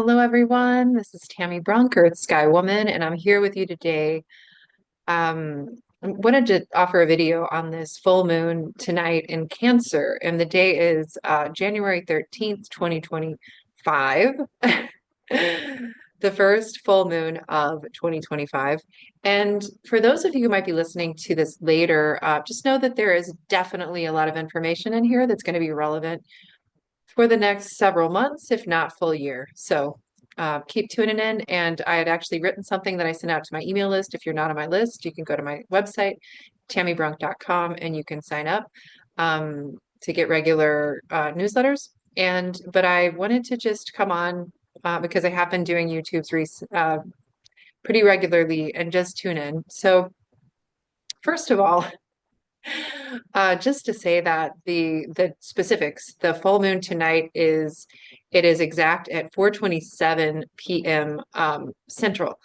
Hello, everyone. This is Tammy Brunk, Earth Sky Woman, and I'm here with you today. I wanted to offer a video on this full moon tonight in Cancer, and the day is January 13th, 2025, the first full moon of 2025. And for those of you who might be listening to this later, just know that there is definitely a lot of information in here that's going to be relevant for the next several months, if not full year. So keep tuning in. And I had actually written something that I sent out to my email list. If you're not on my list, you can go to my website, tammybrunk.com, and you can sign up to get regular newsletters. But I wanted to just come on because I have been doing YouTube's pretty regularly and just tune in. So first of all, just to say that the specifics, the full moon tonight is exact at 4:27 p.m. Central.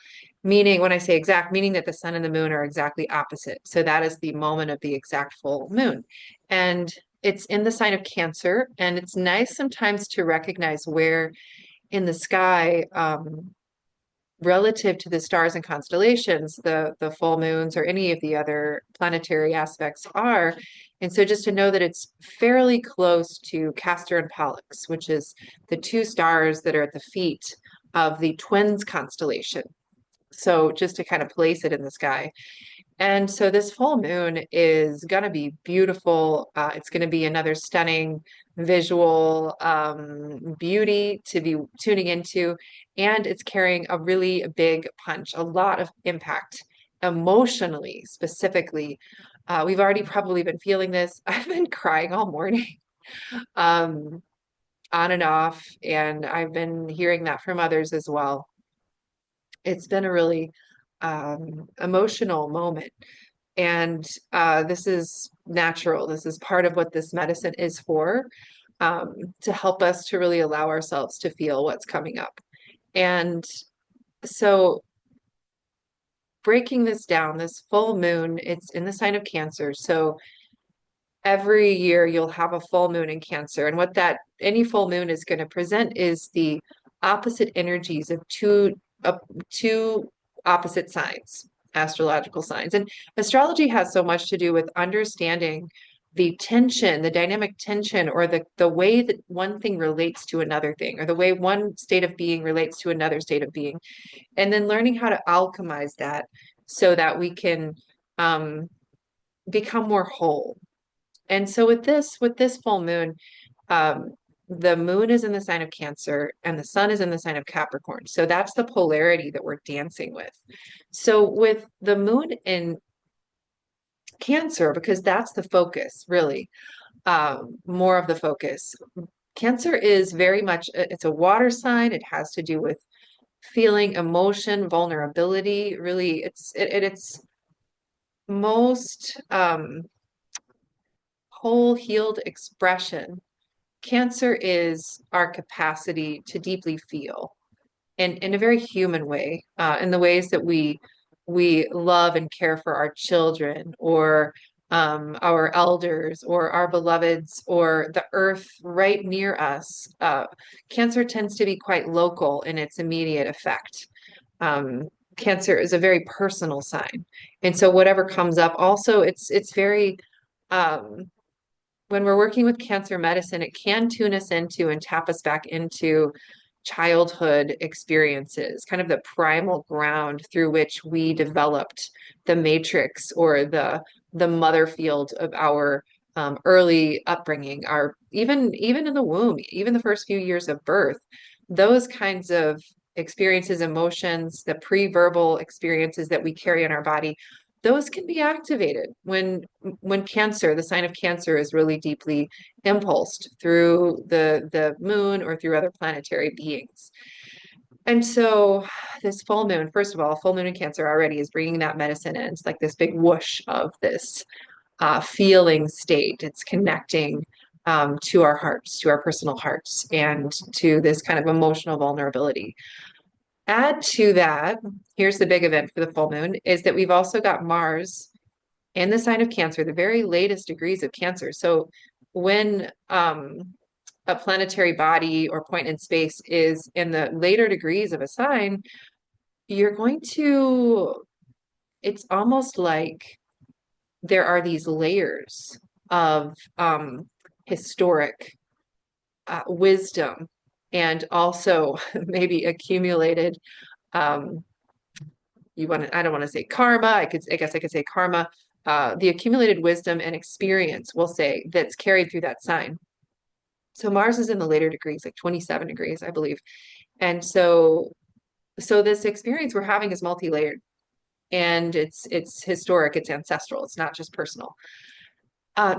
Meaning, when I say exact, meaning that the sun and the moon are exactly opposite. So that is the moment of the exact full moon. And it's in the sign of Cancer, and it's nice sometimes to recognize where in the sky relative to the stars and constellations, the full moons or any of the other planetary aspects are. And so just to know that it's fairly close to Castor and Pollux, which is the two stars that are at the feet of the Twins constellation. So just to kind of place it in the sky. And so this full moon is going to be beautiful. It's going to be another stunning visual beauty to be tuning into. And it's carrying a really big punch, a lot of impact emotionally, specifically. We've already probably been feeling this. I've been crying all morning, um, on and off. And I've been hearing that from others as well. It's been a really emotional moment. And this is natural. This is part of what this medicine is for, to help us to really allow ourselves to feel what's coming up. And so, breaking this down, this full moon, it's in the sign of Cancer. So, every year you'll have a full moon in Cancer. And what that any full moon is going to present is the opposite energies of two opposite signs, astrological signs. And astrology has so much to do with understanding the tension, the dynamic tension, or the way that one thing relates to another thing, or the way one state of being relates to another state of being, and then learning how to alchemize that so that we can um, become more whole. And so with this full moon, um, the moon is in the sign of Cancer and the sun is in the sign of Capricorn. So that's the polarity that we're dancing with. So with the moon in Cancer, because that's the focus, really, more of the focus. Cancer is very much, it's a water sign. It has to do with feeling emotion, vulnerability. Really, it's most whole healed expression. Cancer is our capacity to deeply feel in a very human way, in the ways that we love and care for our children or our elders or our beloveds or the earth right near us. Cancer tends to be quite local in its immediate effect. Cancer is a very personal sign, and so whatever comes up, also it's very um, when we're working with cancer medicine, it can tune us into and tap us back into childhood experiences, kind of the primal ground through which we developed the matrix or the mother field of our early upbringing, our even in the womb, even the first few years of birth, those kinds of experiences, emotions, the pre-verbal experiences that we carry in our body, those can be activated when Cancer, the sign of Cancer, is really deeply impulsed through the moon or through other planetary beings. And so this full moon, first of all, full moon in Cancer already is bringing that medicine in. It's like this big whoosh of this feeling state. It's connecting to our hearts, to our personal hearts, and to this kind of emotional vulnerability. Add to that, here's the big event for the full moon, is that we've also got Mars in the sign of Cancer, the very latest degrees of Cancer. So when a planetary body or point in space is in the later degrees of a sign, you're going to, it's almost like there are these layers of historic wisdom and also maybe accumulated I don't want to say karma, I guess I could say karma, the accumulated wisdom and experience, we'll say, that's carried through that sign. So Mars is in the later degrees, like 27 degrees, I believe. And so this experience we're having is multi-layered and it's historic, it's ancestral, it's not just personal.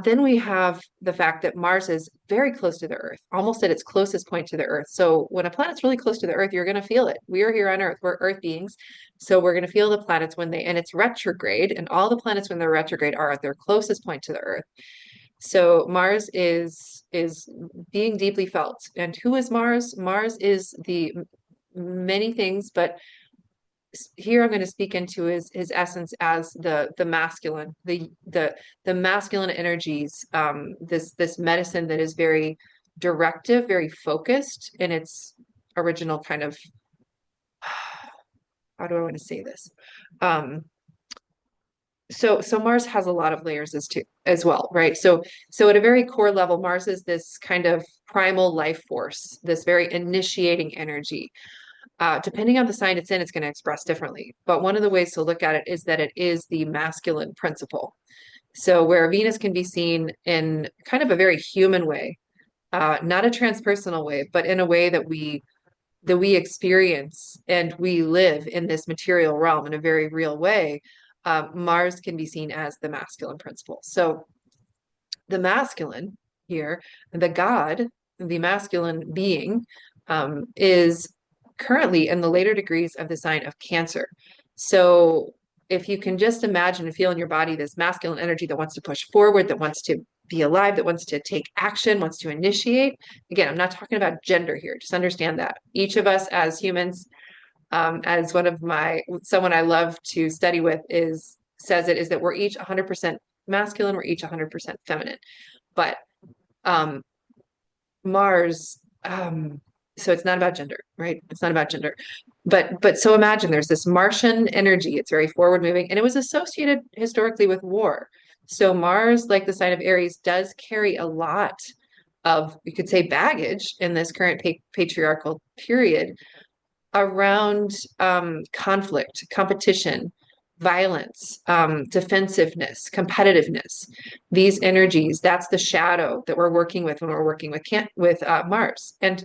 Then we have the fact that Mars is very close to the Earth, almost at its closest point to the Earth. So when a planet's really close to the Earth, you're going to feel it. We are here on Earth. We're Earth beings. So we're going to feel the planets and it's retrograde, and all the planets when they're retrograde are at their closest point to the Earth. So Mars is being deeply felt. And who is Mars? Mars is the many things, but here I'm going to speak into his essence as the masculine, the masculine energies, this medicine that is very directive, very focused in its original kind of, how do I want to say this? So Mars has a lot of layers as well, right? So at a very core level, Mars is this kind of primal life force, this very initiating energy. Depending on the sign it's in, it's going to express differently. But one of the ways to look at it is that it is the masculine principle. So where Venus can be seen in kind of a very human way, not a transpersonal way, but in a way that we experience and we live in this material realm in a very real way, Mars can be seen as the masculine principle. So the masculine here, the god, the masculine being, is currently in the later degrees of the sign of Cancer. So if you can just imagine and feel in your body this masculine energy that wants to push forward, that wants to be alive, that wants to take action, wants to initiate. Again, I'm not talking about gender here. Just understand that each of us as humans, as someone I love to study with says it is that we're each 100% masculine, we're each 100% feminine. But Mars, so it's not about gender, right? It's not about gender. But so imagine there's this Martian energy. It's very forward moving, and it was associated historically with war. So Mars, like the sign of Aries, does carry a lot of, you could say, baggage in this current patriarchal period around conflict, competition, violence, defensiveness, competitiveness. These energies, that's the shadow that we're working with when we're working with Mars. And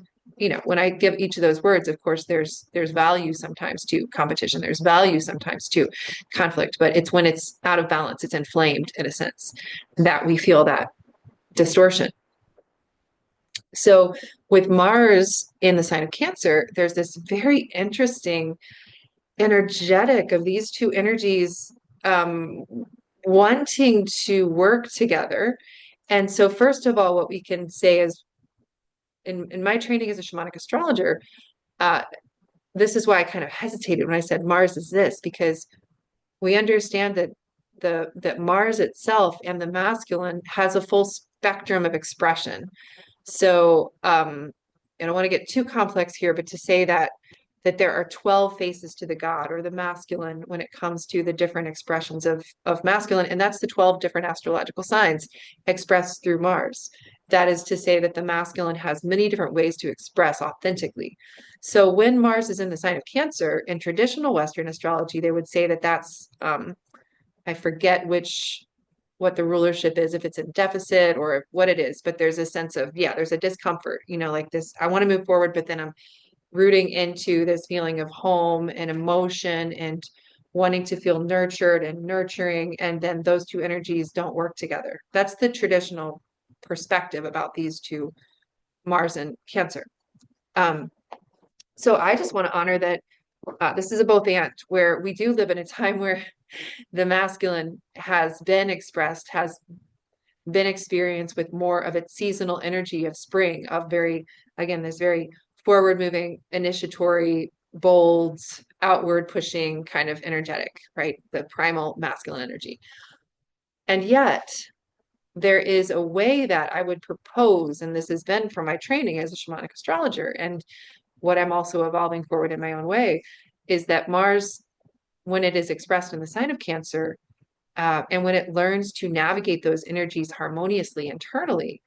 when I give each of those words, of course, there's value sometimes to competition. There's value sometimes to conflict, but it's when it's out of balance, it's inflamed in a sense, that we feel that distortion. So with Mars in the sign of Cancer, there's this very interesting energetic of these two energies wanting to work together. And so first of all, what we can say is in my training as a shamanic astrologer, this is why I kind of hesitated when I said Mars is this, because we understand that Mars itself and the masculine has a full spectrum of expression. So I don't want to get too complex here, but to say that there are 12 faces to the god or the masculine when it comes to the different expressions of masculine, and that's the 12 different astrological signs expressed through Mars. That is to say that the masculine has many different ways to express authentically. So when Mars is in the sign of Cancer, in traditional Western astrology, they would say that that's, I forget what the rulership is, if it's in deficit or what it is, but there's a sense of, there's a discomfort, like this, I want to move forward, but then I'm rooting into this feeling of home and emotion and wanting to feel nurtured and nurturing. And then those two energies don't work together. That's the traditional perspective about these two, Mars and Cancer. So I just want to honor that this is a both and, where we do live in a time where the masculine has been expressed, has been experienced with more of its seasonal energy of spring, of this very forward moving, initiatory, bold, outward pushing kind of energetic, right? The primal masculine energy. And yet there is a way that I would propose, and this has been from my training as a shamanic astrologer, and what I'm also evolving forward in my own way, is that Mars, when it is expressed in the sign of Cancer, and when it learns to navigate those energies harmoniously internally,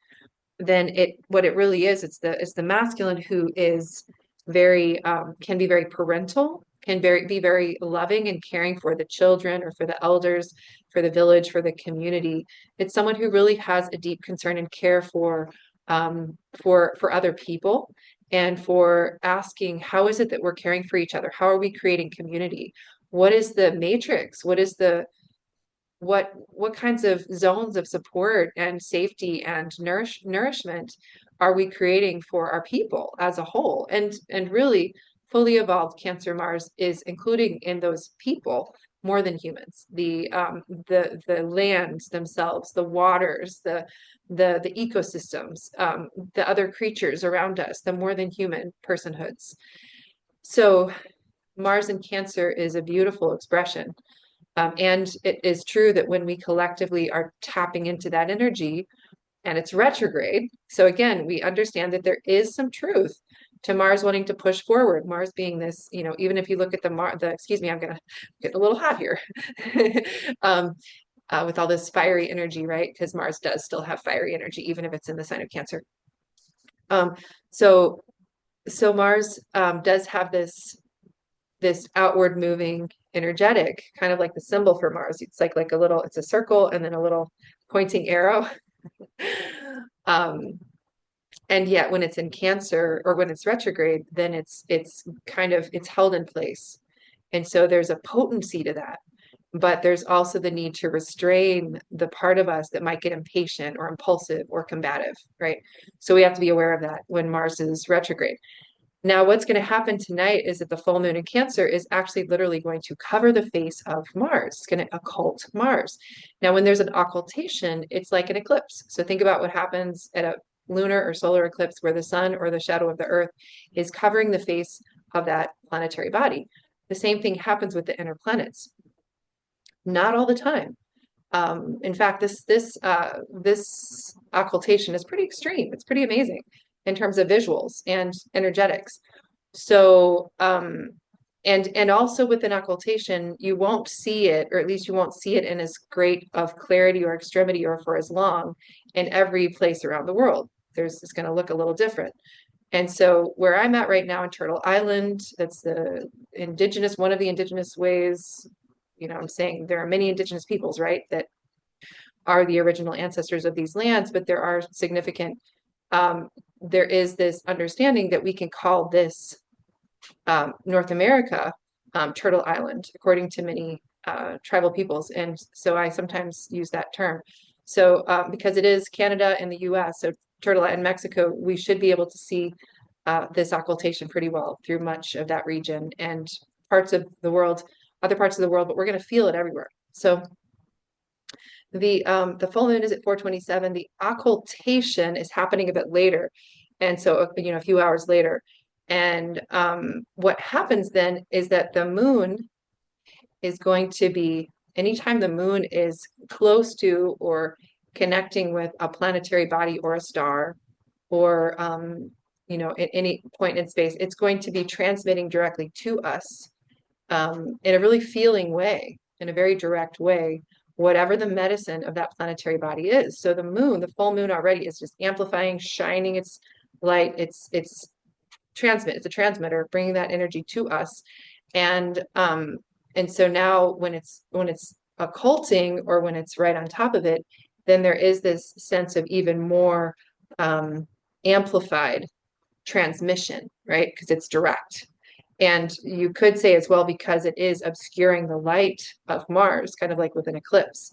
then what it really is, it's the masculine who is very can be very parental, be very loving and caring for the children or for the elders, for the village, for the community. It's someone who really has a deep concern and care for other people, and for asking, how is it that we're caring for each other? How are we creating community? What is the matrix? What kinds of zones of support and safety and nourishment are we creating for our people as a whole? And really, fully evolved Cancer Mars is including in those people more than humans. The lands themselves, the waters, the ecosystems, the other creatures around us, the more than human personhoods. So Mars in Cancer is a beautiful expression. And it is true that when we collectively are tapping into that energy and it's retrograde, so again, we understand that there is some truth to Mars wanting to push forward. Mars being this, even if you look at excuse me, I'm going to get a little hot here um, with all this fiery energy, right? Because Mars does still have fiery energy, even if it's in the sign of Cancer. Um, so, so Mars does have this outward moving energetic, kind of like the symbol for Mars. It's a circle and then a little pointing arrow. um, and yet when it's in Cancer or when it's retrograde, then it's held in place. And so there's a potency to that. But there's also the need to restrain the part of us that might get impatient or impulsive or combative, right? So we have to be aware of that when Mars is retrograde. Now, what's going to happen tonight is that the full moon in Cancer is actually literally going to cover the face of Mars. It's going to occult Mars. Now, when there's an occultation, it's like an eclipse. So think about what happens at a lunar or solar eclipse where the sun or the shadow of the earth is covering the face of that planetary body. The same thing happens with the inner planets. Not all the time. In fact, this occultation is pretty extreme. It's pretty amazing in terms of visuals and energetics. So, and also with an occultation, you won't see it, or at least you won't see it in as great of clarity or extremity or for as long in every place around the world. It's going to look a little different. And so where I'm at right now in Turtle Island, that's one of the indigenous ways, I'm saying there are many indigenous peoples, right, that are the original ancestors of these lands, but there are significant, there is this understanding that we can call this North America Turtle Island, according to many tribal peoples. And so I sometimes use that term. So because it is Canada and the US, so Turtle Island, Mexico, we should be able to see this occultation pretty well through much of that region and parts of the world, other parts of the world, but we're going to feel it everywhere. So the full moon is at 4:27. The occultation is happening a bit later, and so a few hours later. And what happens then is that the moon is going to be, anytime the moon is close to or connecting with a planetary body or a star, or at any point in space, it's going to be transmitting directly to us in a really feeling way, in a very direct way, whatever the medicine of that planetary body is. So the full moon already is just amplifying, shining its light. It's a transmitter, bringing that energy to us. And so now when it's occulting, or when it's right on top of it, then there is this sense of even more amplified transmission, right? Because it's direct. And you could say as well, because it is obscuring the light of Mars, kind of like with an eclipse,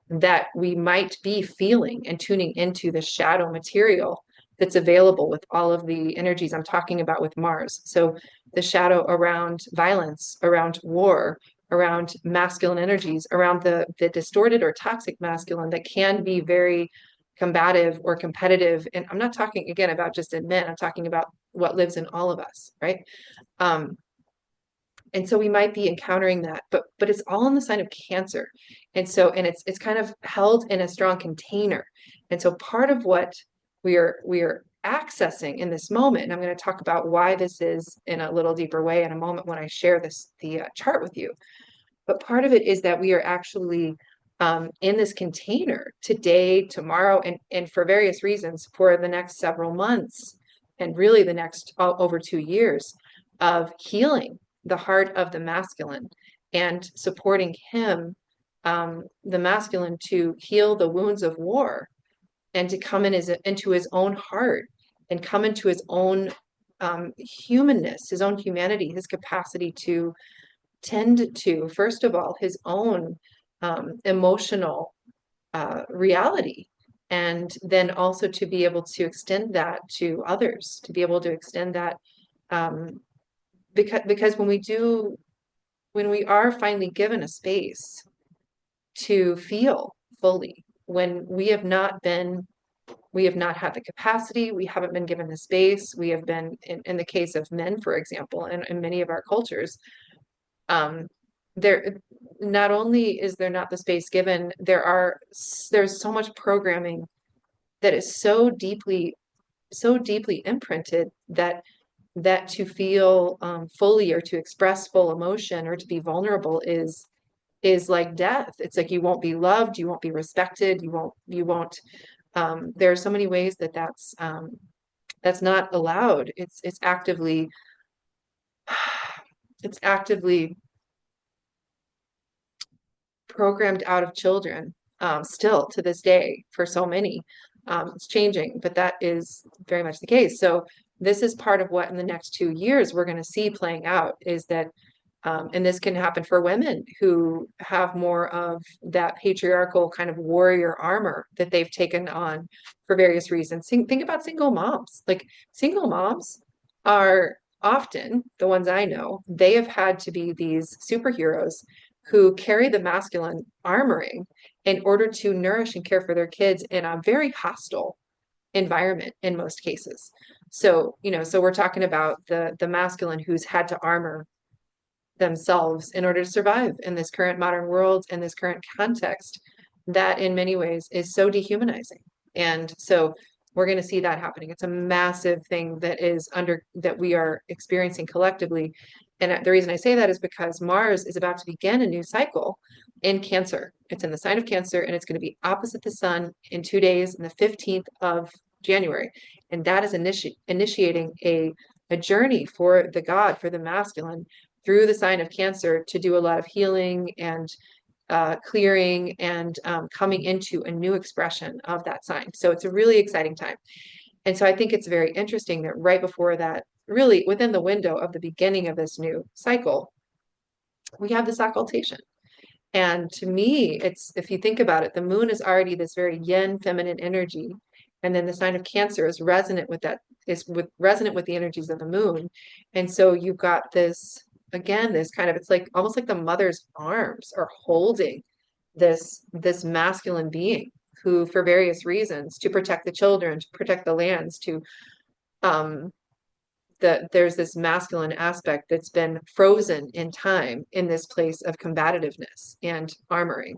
that we might be feeling and tuning into the shadow material that's available with all of the energies I'm talking about with Mars. So the shadow around violence, around war, around masculine energies, around the distorted or toxic masculine that can be very combative or competitive. And I'm not talking again about just in men, I'm talking about what lives in all of us, right? And so we might be encountering that, but it's all in the sign of Cancer. And so, and it's kind of held in a strong container. And so part of what we are accessing in this moment, and I'm going to talk about why this is in a little deeper way in a moment when I share the chart with you. But part of it is that we are actually in this container today, tomorrow, and for various reasons for the next several months, and really the next over 2 years of healing the heart of the masculine and supporting him, the masculine, to heal the wounds of war and to come into his own heart and come into his own humanness, his own humanity, his capacity to tend to, first of all, his own emotional reality. And then also to be able to extend that to others, to be able to extend that because when we are finally given a space to feel fully, when we have not had the capacity, we haven't been given the space, we have been, in the case of men, for example, and in many of our cultures, um, there not only is there not the space given, there's so much programming that is so deeply imprinted that to feel fully or to express full emotion or to be vulnerable is like death. It's like you won't be loved, you won't be respected, you won't there are so many ways that's not allowed. It's actively it's actively programmed out of children, still to this day for so many. It's changing, but that is very much the case. So this is part of what in the next 2 years we're going to see playing out is that, and this can happen for women who have more of that patriarchal kind of warrior armor that they've taken on for various reasons. Think about single moms. Like single moms are often the ones I know, they have had to be these superheroes who carry the masculine armoring in order to nourish and care for their kids in a very hostile environment in most cases. So, so we're talking about the masculine who's had to armor themselves in order to survive in this current modern world and this current context that in many ways is so dehumanizing. And so we're going to see that happening. It's a massive thing that we are experiencing collectively. And the reason I say that is because Mars is about to begin a new cycle in Cancer. It's in the sign of Cancer, and it's going to be opposite the sun in 2 days, on the 15th of January. And that is initiating a journey for the god, for the masculine, through the sign of Cancer to do a lot of healing and clearing and coming into a new expression of that sign. So it's a really exciting time. And so I think it's very interesting that right before that, really within the window of the beginning of this new cycle, we have this occultation. And to me, if you think about it, the moon is already this very yin feminine energy. And then the sign of Cancer is resonant with resonant with the energies of the moon. And so you've got this, again, this kind of, it's like almost like the mother's arms are holding this masculine being who, for various reasons, to protect the children, to protect the lands, to there's this masculine aspect that's been frozen in time in this place of combativeness and armoring.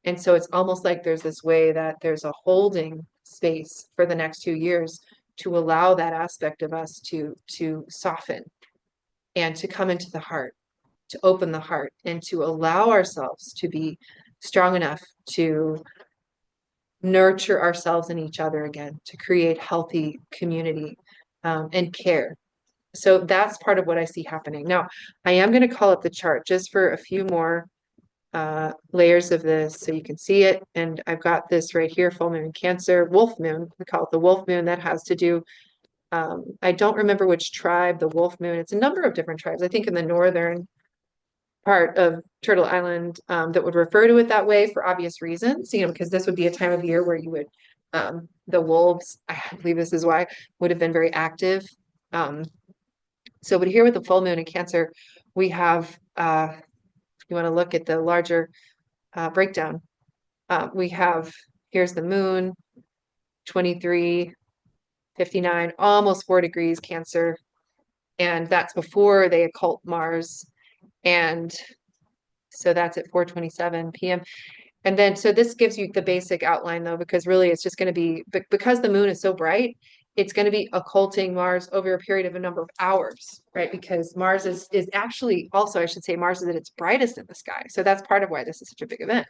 And so it's almost like there's this way that there's a holding space for the next 2 years to allow that aspect of us to soften and to come into the heart, to open the heart, and to allow ourselves to be strong enough to nurture ourselves and each other again, to create healthy community and care. So that's part of what I see happening. Now, I am going to call up the chart just for a few more layers of this so you can see it. And I've got this right here, full moon Cancer, wolf moon. We call it the wolf moon. That has to do, I don't remember which tribe, the wolf moon. It's a number of different tribes. I think in the northern part of Turtle Island that would refer to it that way for obvious reasons, because this would be a time of year where you would, the wolves, I believe this is why, would have been very active. But here with the full moon in Cancer, we have, if you want to look at the larger breakdown, here's the moon, 23, 59, almost 4 degrees Cancer. And that's before they occult Mars. And so that's at 4:27 p.m. And then, so this gives you the basic outline though, because really it's just going to be, because the moon is so bright, it's going to be occulting Mars over a period of a number of hours, right? Because Mars is actually also, I should say, Mars is at its brightest in the sky. So that's part of why this is such a big event.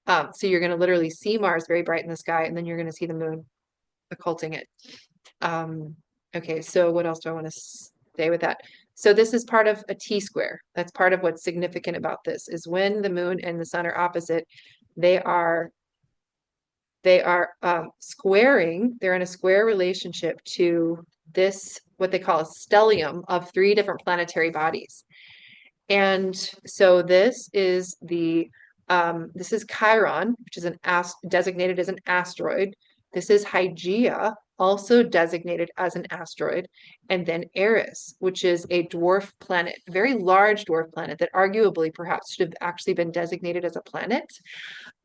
So you're going to literally see Mars very bright in the sky, and then you're going to see the moon occulting it. Okay, so what else do I want to say with that? So this is part of a T-square. That's part of what's significant about this, is when the moon and the sun are opposite, they are squaring, they're in a square relationship to this, what they call a stellium of 3 different planetary bodies. And so this is Chiron, which is designated as an asteroid. This is Hygeia, also designated as an asteroid. And then Eris, which is a dwarf planet, a very large dwarf planet that arguably perhaps should have actually been designated as a planet,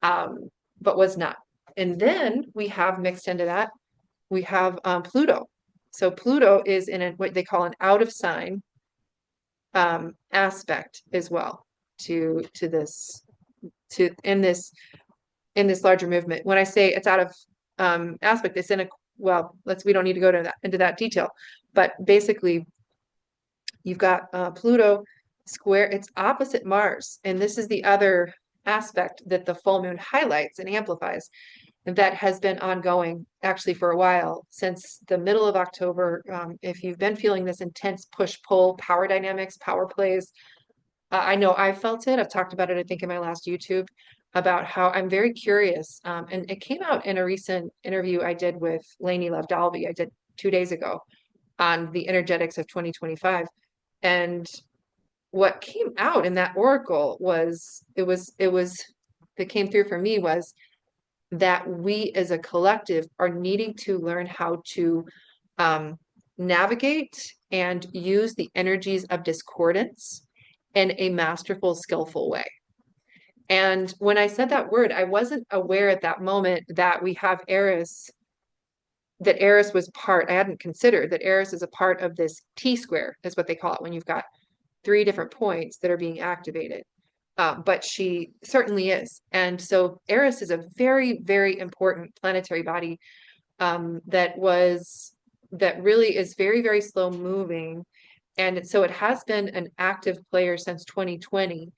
but was not. And then we have mixed into that, we have Pluto. So Pluto is in what they call an out of sign aspect as well to this in this larger movement. When I say it's out of aspect, it's in a, well, we don't need to go into that detail, but basically you've got Pluto square, it's opposite Mars, and this is the other aspect that the full moon highlights and amplifies, and that has been ongoing actually for a while, since the middle of October. If you've been feeling this intense push-pull, power dynamics, power plays, I know I felt it. I've talked about it, I think, in my last YouTube, about how I'm very curious. And it came out in a recent interview I did with Lainey Love Dalby, I did 2 days ago, on the energetics of 2025. And what came out in that oracle that came through for me was that we as a collective are needing to learn how to navigate and use the energies of discordance in a masterful, skillful way. And when I said that word, I wasn't aware at that moment that we have Eris, that Eris was part, I hadn't considered that Eris is a part of this T-square, is what they call it, when you've got 3 different points that are being activated. But she certainly is. And so Eris is a very, very important planetary body that really is very, very slow moving. And so it has been an active player since 2020,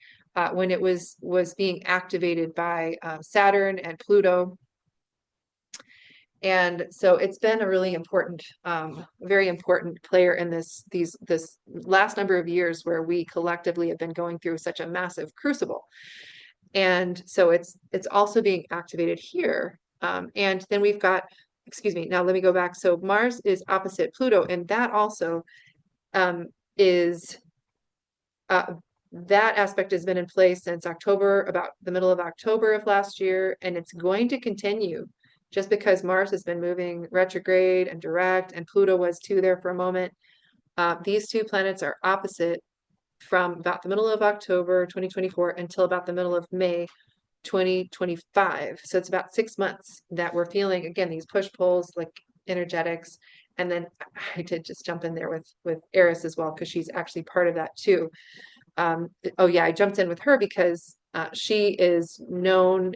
when it was being activated by Saturn and Pluto. And so it's been a really important, very important player in this last number of years, where we collectively have been going through such a massive crucible. And so it's also being activated here. And then we've got, excuse me, now let me go back. So Mars is opposite Pluto, and that also is that aspect has been in place since October, about the middle of October of last year, and it's going to continue. Just because Mars has been moving retrograde and direct, and Pluto was too there for a moment, these 2 planets are opposite from about the middle of October 2024 until about the middle of May 2025. So it's about 6 months that we're feeling, again, these push-pulls, like energetics. And then I did just jump in there with Eris as well, because she's actually part of that too. Oh yeah, I jumped in with her because she is known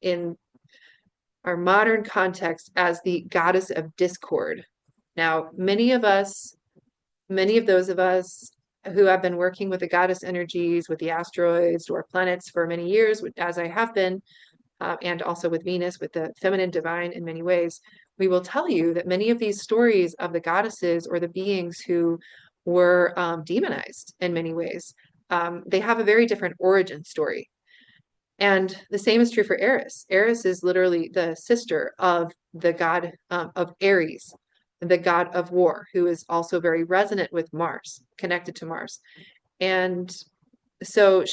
in our modern context as the goddess of discord. Now, many of those of us who have been working with the goddess energies, with the asteroids, dwarf planets for many years, as I have been, and also with Venus, with the feminine divine in many ways, we will tell you that many of these stories of the goddesses or the beings who were demonized in many ways, they have a very different origin story. And the same is true for Eris. Eris is literally the sister of the god of Aries, the god of war, who is also very resonant with Mars, connected to Mars. And so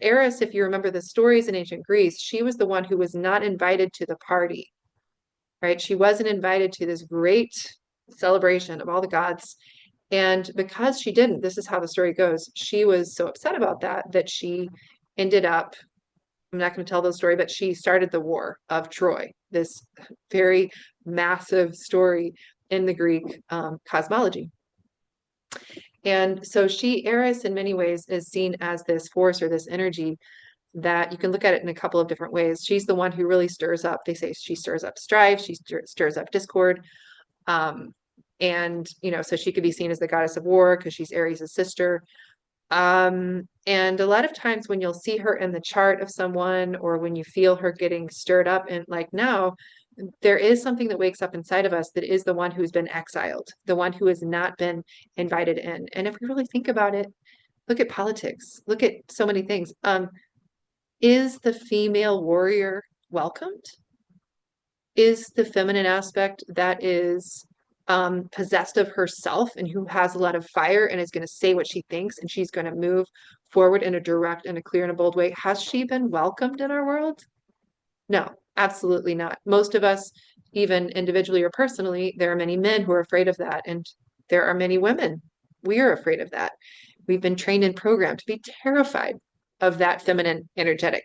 Eris, if you remember the stories in ancient Greece, she was the one who was not invited to the party, right? She wasn't invited to this great celebration of all the gods. And because she didn't, this is how the story goes, she was so upset about that she ended up, I'm not going to tell the story, but she started the War of Troy, this very massive story in the Greek cosmology. And so Eris in many ways is seen as this force or this energy that you can look at it in a couple of different ways. She's the one who really stirs up, they say she stirs up strife, she stirs up discord. Um, and, so she could be seen as the goddess of war because she's Aries' sister. And a lot of times when you'll see her in the chart of someone or when you feel her getting stirred up and like now, there is something that wakes up inside of us that is the one who's been exiled, the one who has not been invited in. And if we really think about it, look at politics, look at so many things. Is the female warrior welcomed? Is the feminine aspect that is possessed of herself and who has a lot of fire and is going to say what she thinks and she's going to move forward in a direct and a clear and a bold way? Has she been welcomed in our world? No, absolutely not. Most of us, even individually or personally, there are many men who are afraid of that. And there are many women. We are afraid of that. We've been trained and programmed to be terrified of that feminine energetic.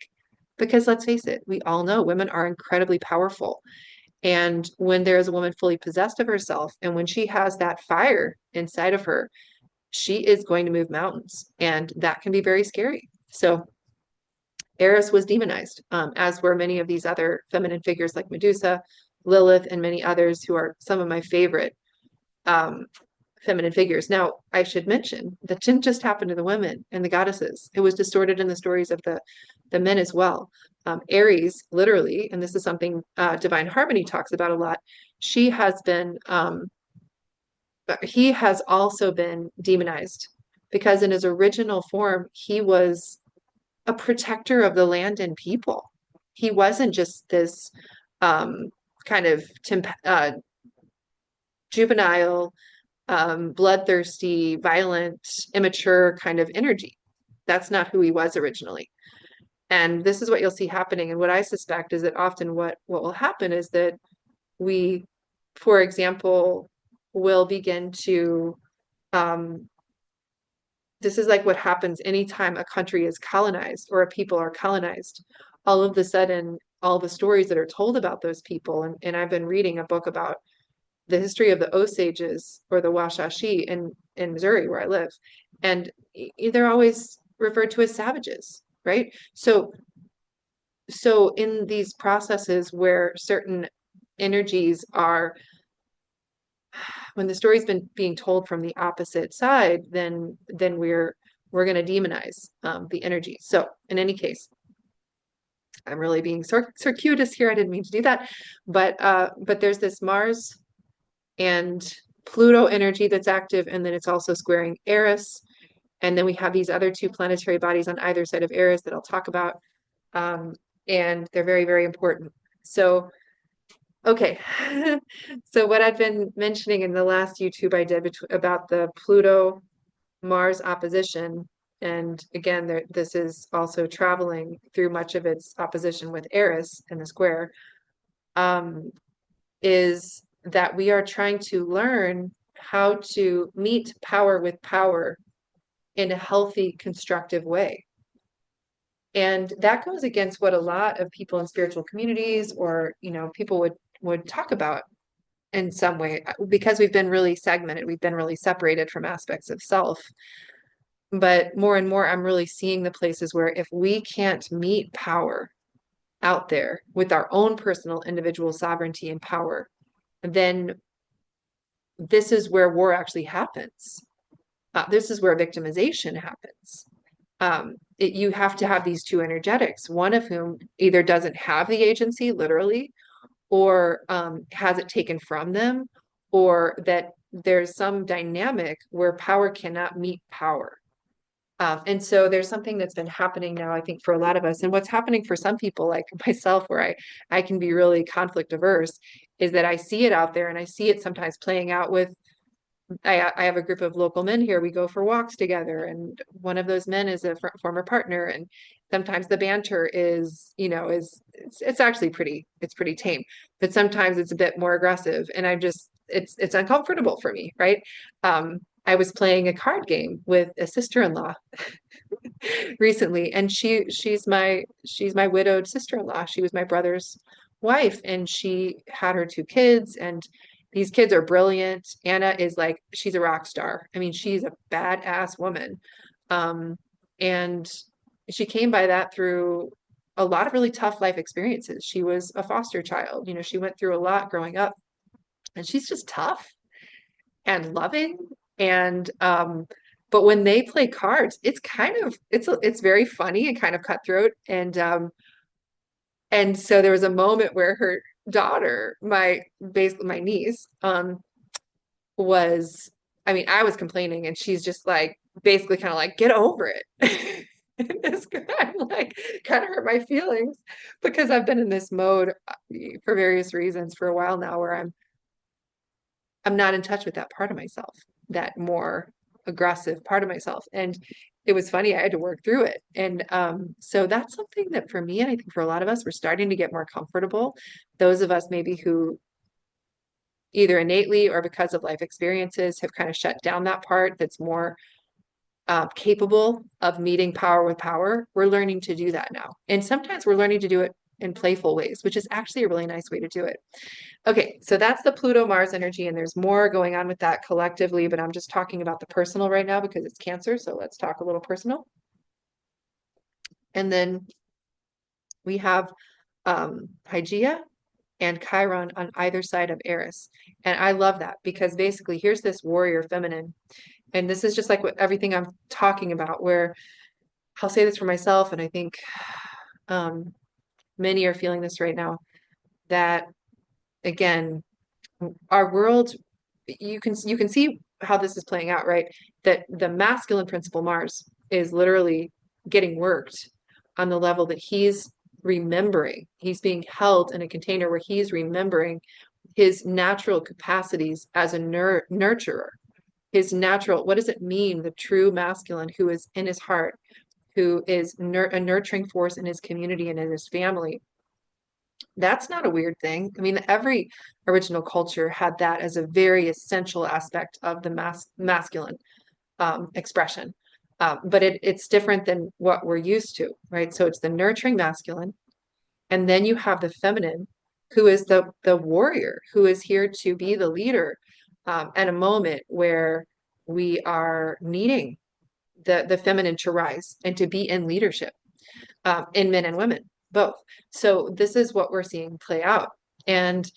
Because let's face it, we all know women are incredibly powerful. And when there is a woman fully possessed of herself, and when she has that fire inside of her, she is going to move mountains. And that can be very scary. So Eris was demonized, as were many of these other feminine figures like Medusa, Lilith, and many others who are some of my favorite um, feminine figures. Now, I should mention that didn't just happen to the women and the goddesses. It was distorted in the stories of the men as well. Aries, literally, and this is something Divine Harmony talks about a lot, he has also been demonized because in his original form, he was a protector of the land and people. He wasn't just this um, kind of juvenile, bloodthirsty, violent, immature kind of energy. That's not who he was originally. And this is what you'll see happening. And what I suspect is that often what will happen is that we, for example, will begin to um, this is like what happens anytime a country is colonized or a people are colonized. All of a sudden, all the stories that are told about those people, and I've been reading a book about the history of the Osages or the Washashi in Missouri, where I live, and they're always referred to as savages, right? So in these processes where certain energies are when the story's been being told from the opposite side, then we're going to demonize the energy. So in any case, I'm really being circuitous here. I didn't mean to do that, but there's this Mars and Pluto energy that's active, and then it's also squaring Eris, and then we have these other two planetary bodies on either side of Eris that I'll talk about, um, and they're very, very important. So okay. So what I've been mentioning in the last YouTube I did about the Pluto Mars opposition, and again, this is also traveling through much of its opposition with Eris in the square, um, is that we are trying to learn how to meet power with power in a healthy, constructive way. And that goes against what a lot of people in spiritual communities or, people would talk about in some way because we've been really segmented, we've been really separated from aspects of self. But more and more, I'm really seeing the places where if we can't meet power out there with our own personal individual sovereignty and power, then this is where war actually happens. This is where victimization happens. You have to have these two energetics, one of whom either doesn't have the agency, literally, or has it taken from them, or that there's some dynamic where power cannot meet power. And so there's something that's been happening now, I think, for a lot of us. And what's happening for some people like myself, where I can be really conflict averse, is that I see it out there and I see it sometimes playing out with I have a group of local men here. We go for walks together, and one of those men is a former partner. And sometimes the banter is, it's actually it's pretty tame, but sometimes it's a bit more aggressive, and it's uncomfortable for me, right? I was playing a card game with a sister-in-law recently, and she's my widowed sister-in-law. She was my brother's wife, and she had her two kids, and these kids are brilliant. Anna is like, she's a rock star. I mean, she's a badass woman. And she came by that through a lot of really tough life experiences. She was a foster child. She went through a lot growing up, and she's just tough and loving. And but when they play cards, it's kind of it's very funny and kind of cutthroat. And so there was a moment where her daughter, basically my niece, was, I mean, I was complaining, and she's just like basically kind of like, get over it. And this guy like kind of hurt my feelings because I've been in this mode for various reasons for a while now, where I'm not in touch with that part of myself, that more aggressive part of myself. And it was funny, I had to work through it. And so that's something that for me, and I think for a lot of us, we're starting to get more comfortable. Those of us maybe who either innately or because of life experiences have kind of shut down that part that's more capable of meeting power with power, we're learning to do that now. And sometimes we're learning to do it in playful ways, which is actually a really nice way to do it. Okay, so that's the Pluto Mars energy, and there's more going on with that collectively, but I'm just talking about the personal right now because it's Cancer. So let's talk a little personal. And then we have Hygeia and Chiron on either side of Eris. And I love that because basically here's this warrior feminine. And this is just like everything I'm talking about, where I'll say this for myself, and I think many are feeling this right now, that again, our world, you can see how this is playing out, right? That the masculine principle, Mars, is literally getting worked on the level that he's remembering. He's being held in a container where he's remembering his natural capacities as a nurturer. His natural, what does it mean? The true masculine who is in his heart, who is a nurturing force in his community and in his family. That's not a weird thing. I mean, every original culture had that as a very essential aspect of the masculine expression. But it's different than what we're used to, right? So it's the nurturing masculine, and then you have the feminine, who is the warrior, who is here to be the leader at a moment where we are needing the feminine to rise and to be in leadership in men and women, both. So this is what we're seeing play out. And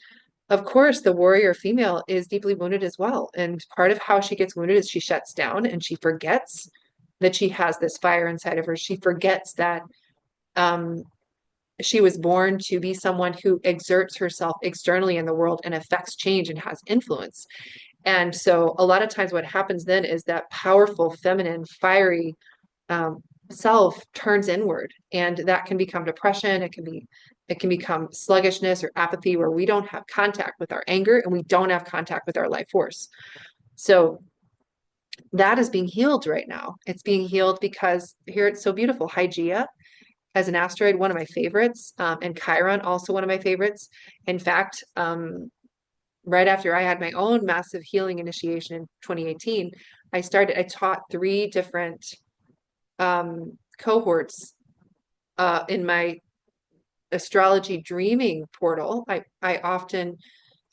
of course, the warrior female is deeply wounded as well. And part of how she gets wounded is she shuts down and she forgets that she has this fire inside of her. She forgets that she was born to be someone who exerts herself externally in the world and affects change and has influence. And so a lot of times what happens then is that powerful, feminine, fiery self turns inward, and that can become depression. It can become sluggishness or apathy, where we don't have contact with our anger and we don't have contact with our life force. So that is being healed right now. It's being healed because here it's so beautiful. Hygeia as an asteroid, one of my favorites, and Chiron, also one of my favorites. In fact, right after I had my own massive healing initiation in 2018, I taught 3 different cohorts in my astrology dreaming portal. I often,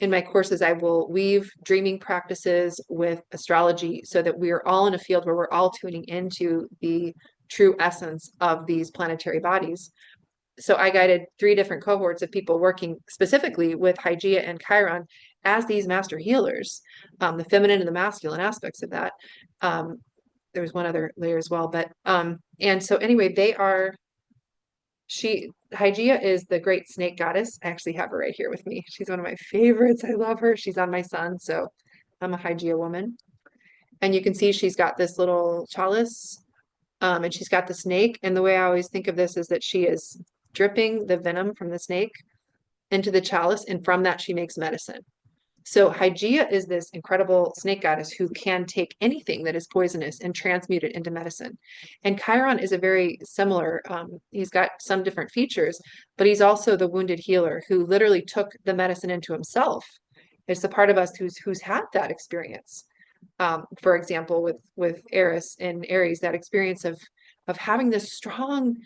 in my courses, I will weave dreaming practices with astrology so that we are all in a field where we're all tuning into the true essence of these planetary bodies. So I guided 3 different cohorts of people working specifically with Hygeia and Chiron as these master healers, the feminine and the masculine aspects of that. There was one other layer as well, but and so anyway, Hygeia is the great snake goddess. I actually have her right here with me. She's one of my favorites. I love her. She's on my sun, so I'm a Hygeia woman. And you can see she's got this little chalice, and she's got the snake. And the way I always think of this is that she is dripping the venom from the snake into the chalice, and from that she makes medicine. So Hygeia is this incredible snake goddess who can take anything that is poisonous and transmute it into medicine. And Chiron is a very similar, he's got some different features, but he's also the wounded healer who literally took the medicine into himself. It's the part of us who's had that experience. For example, with Eris and Aries, that experience of having this strong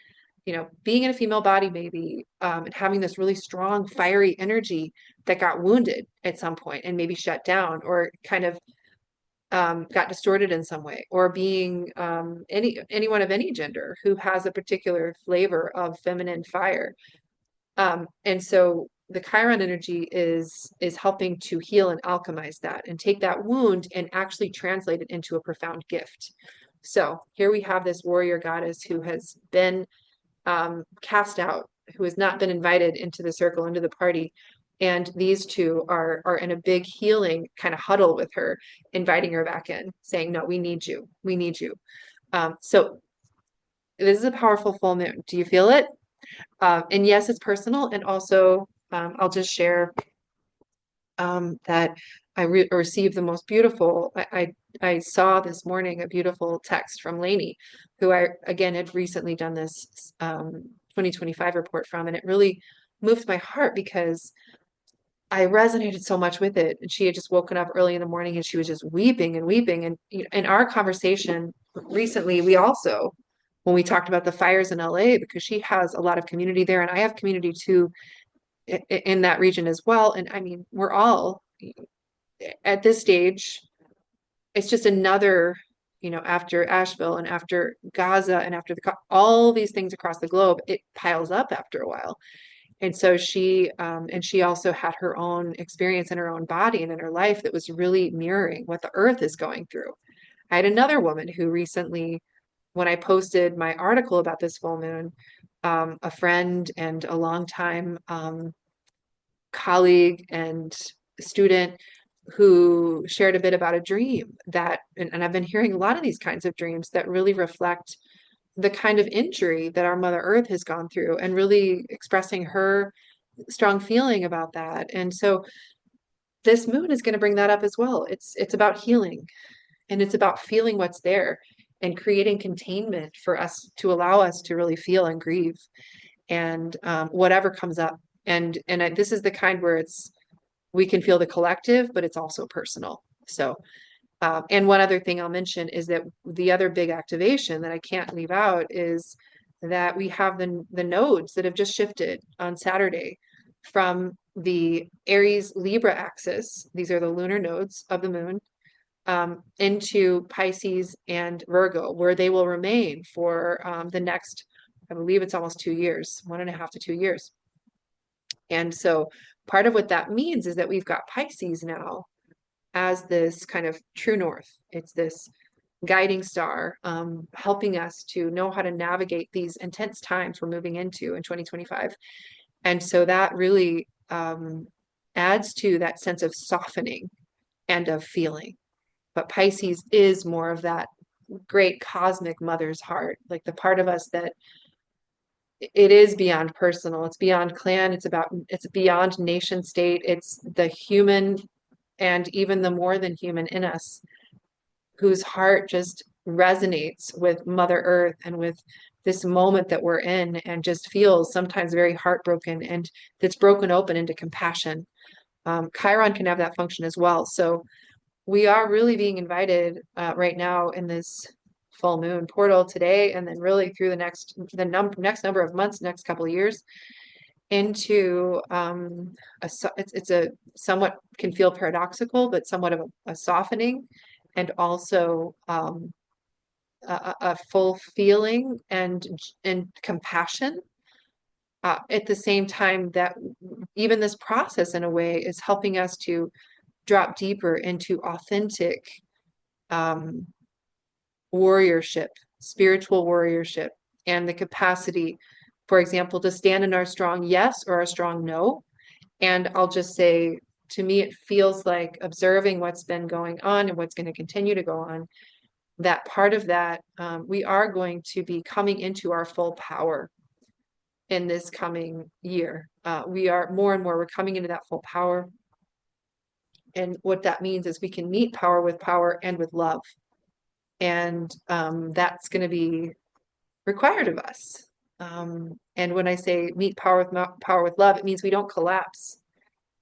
being in a female body maybe, and having this really strong, fiery energy that got wounded at some point and maybe shut down or kind of got distorted in some way, or being anyone of any gender who has a particular flavor of feminine fire. And so the Chiron energy is helping to heal and alchemize that and take that wound and actually translate it into a profound gift. So here we have this warrior goddess who has been cast out, who has not been invited into the circle, into the party. And these two are in a big healing kind of huddle with her, inviting her back in, saying, no, we need you. We need you. So this is a powerful full moon. Do you feel it? And yes, it's personal. And also, I'll just share that I received the most beautiful. I saw this morning a beautiful text from Lainey, who I again had recently done this 2025 report from, and it really moved my heart because I resonated so much with it. And she had just woken up early in the morning and she was just weeping and weeping. And in our conversation recently, we also, when we talked about the fires in LA, because she has a lot of community there, and I have community too in that region as well. And I mean, we're all at this stage, it's just another, after Asheville and after Gaza and after all these things across the globe, it piles up after a while. And so she also had her own experience in her own body and in her life that was really mirroring what the earth is going through. I had another woman who recently, when I posted my article about this full moon, a friend and a longtime colleague and student who shared a bit about a dream that, and I've been hearing a lot of these kinds of dreams that really reflect the kind of injury that our Mother Earth has gone through, and really expressing her strong feeling about that. And so this moon is going to bring that up as well. It's about healing, and it's about feeling what's there and creating containment for us to allow us to really feel and grieve and whatever comes up. And this is the kind where we can feel the collective, but it's also personal. So and one other thing I'll mention is that the other big activation that I can't leave out is that we have the nodes that have just shifted on Saturday from the Aries Libra axis. These are the lunar nodes of the moon, into Pisces and Virgo, where they will remain for the next, I believe it's almost 2 years, 1.5 to 2 years. And so part of what that means is that we've got Pisces now as this kind of true north. It's this guiding star, helping us to know how to navigate these intense times we're moving into in 2025. And so that really adds to that sense of softening and of feeling. But Pisces is more of that great cosmic mother's heart, like the part of us that it is beyond personal, it's beyond clan, it's beyond nation state, it's the human and even the more than human in us, whose heart just resonates with Mother Earth and with this moment that we're in, and just feels sometimes very heartbroken, and that's broken open into compassion. Chiron can have that function as well. So we are really being invited right now in this full moon portal today, and then really through the next number of months, next couple of years, into it's a somewhat, can feel paradoxical, but somewhat of a softening, and also a full feeling and compassion at the same time, that even this process in a way is helping us to drop deeper into authentic warriorship, spiritual warriorship, and the capacity, for example, to stand in our strong yes or our strong no. And I'll just say, to me, it feels like observing what's been going on and what's going to continue to go on, that part of that, we are going to be coming into our full power in this coming year. We are more and more, we're coming into that full power. And what that means is we can meet power with power and with love. And that's going to be required of us. And when I say meet power with love, it means we don't collapse.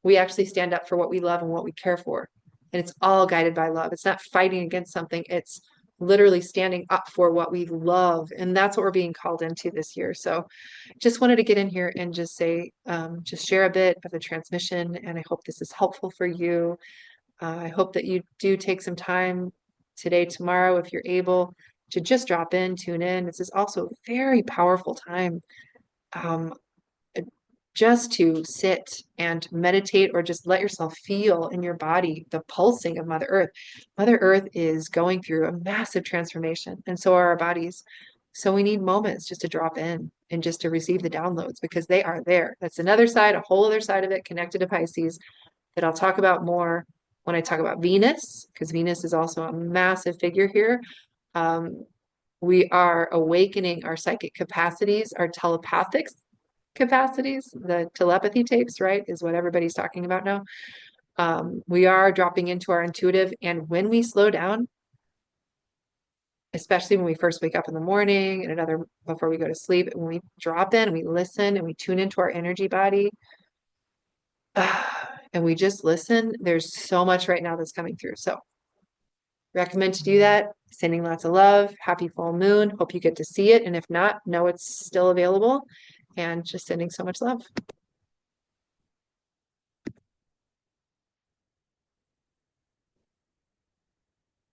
We actually stand up for what we love and what we care for. And it's all guided by love. It's not fighting against something. It's literally standing up for what we love. And that's what we're being called into this year. So just wanted to get in here and just say, just share a bit of the transmission. And I hope this is helpful for you. I hope that you do take some time today, tomorrow, if you're able to just drop in, tune in. This is also a very powerful time. Um, just to sit and meditate or just let yourself feel in your body the pulsing of Mother Earth. Mother Earth is going through a massive transformation, and so are our bodies. So we need moments just to drop in and just to receive the downloads because they are there. That's another side, a whole other side of it connected to Pisces that I'll talk about more when I talk about Venus, because Venus is also a massive figure here. Um, we are awakening our psychic capacities, our telepathic capacities, the telepathy tapes, right, is what everybody's talking about now. We are dropping into our intuitive, and when we slow down, especially when we first wake up in the morning and another before we go to sleep, when we drop in, we listen and we tune into our energy body, and we just listen, there's so much right now that's coming through. So recommend to do that. Sending lots of love. Happy full moon. Hope you get to see it. And if not, know it's still available. And just sending so much love.